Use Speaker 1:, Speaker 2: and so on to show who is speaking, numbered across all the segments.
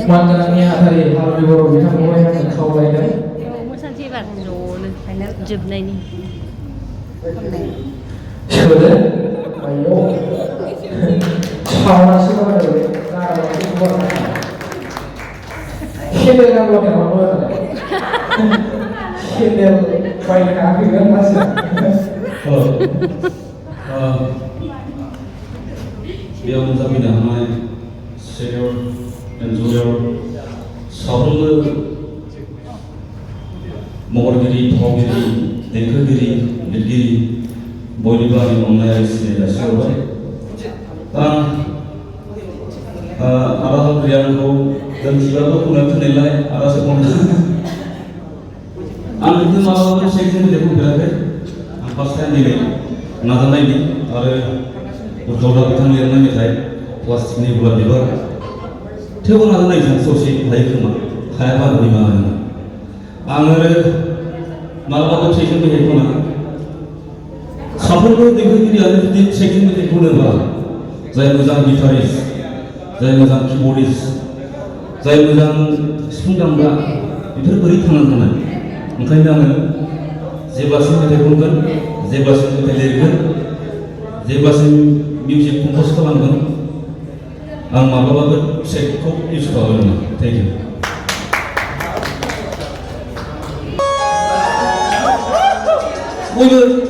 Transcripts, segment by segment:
Speaker 1: wanganangnya hari Harbi Boro bisa mulai yang खावलायदों
Speaker 2: मोसानोसै एबार ज'नो जोबनायनि
Speaker 1: सोदो ayo सावनासो बानायदो नागालांसो बुंबाय सेन्देल गानबा थांबाबो आरो सेन्देल बायनो हायाखैगोन मानसिया
Speaker 3: बेयाव नुजाफैनो हानाय सेनियर एन्ड जुनियर साफ्रोमबो महरगिरि फावगिरि देंखोगिरि लिरगिरि बयनिबो आंनि अननाय आरो सिनाय जासिहरबाय आदा हाग्रिया आंखौ दोनथिबाबो खनो थोनैलाय आदासो खनो आं बिदिनो मालाबाबो सेकसन मेथाइ खनफेराखै आं फार्स्ट टाइम दिनै नाजानायनि आरो उद्धबा बिथां लिरनाय मेथाइ प्लास्टिकनि गुलाब बिबार थेवबो नाजानायजों ससे हायो खोमा हायाबा निमाहा होनो आङो मालाबाबो सेकसन मेथाइ खना साफ्रोमबो देंखोगिरियानो जुदि सेकसन मेथाइ खनोब्ला जाय मोजां गिटारिस्ट जाय मोजां किबर्डिस्ट जाय मोजां सिफुं दामग्रा बेफोर बोरै थांनानै थानाय ओंखायनो आङो जेब्लासिम मेथाइ खनगोन जेब्लासिम मेथाइ लिरगोन जेब्लासिम मिउजिक कम्प'ज खालामगोन आं माब्लाबाबो ट्रेकखौ इउज खालामनो नङा थेंक इउ
Speaker 1: बयबो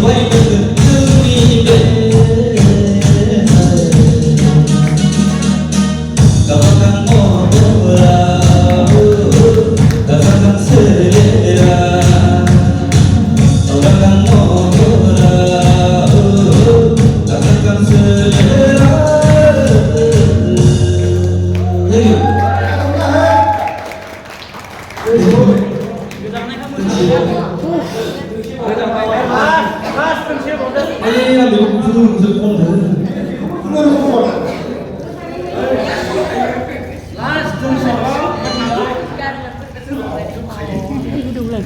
Speaker 3: 들어와있는 눈이네 가방강 오라 가방강 세라 가방강 오라 가방강 세라 Ini yang dulu
Speaker 2: Đi đủ lần.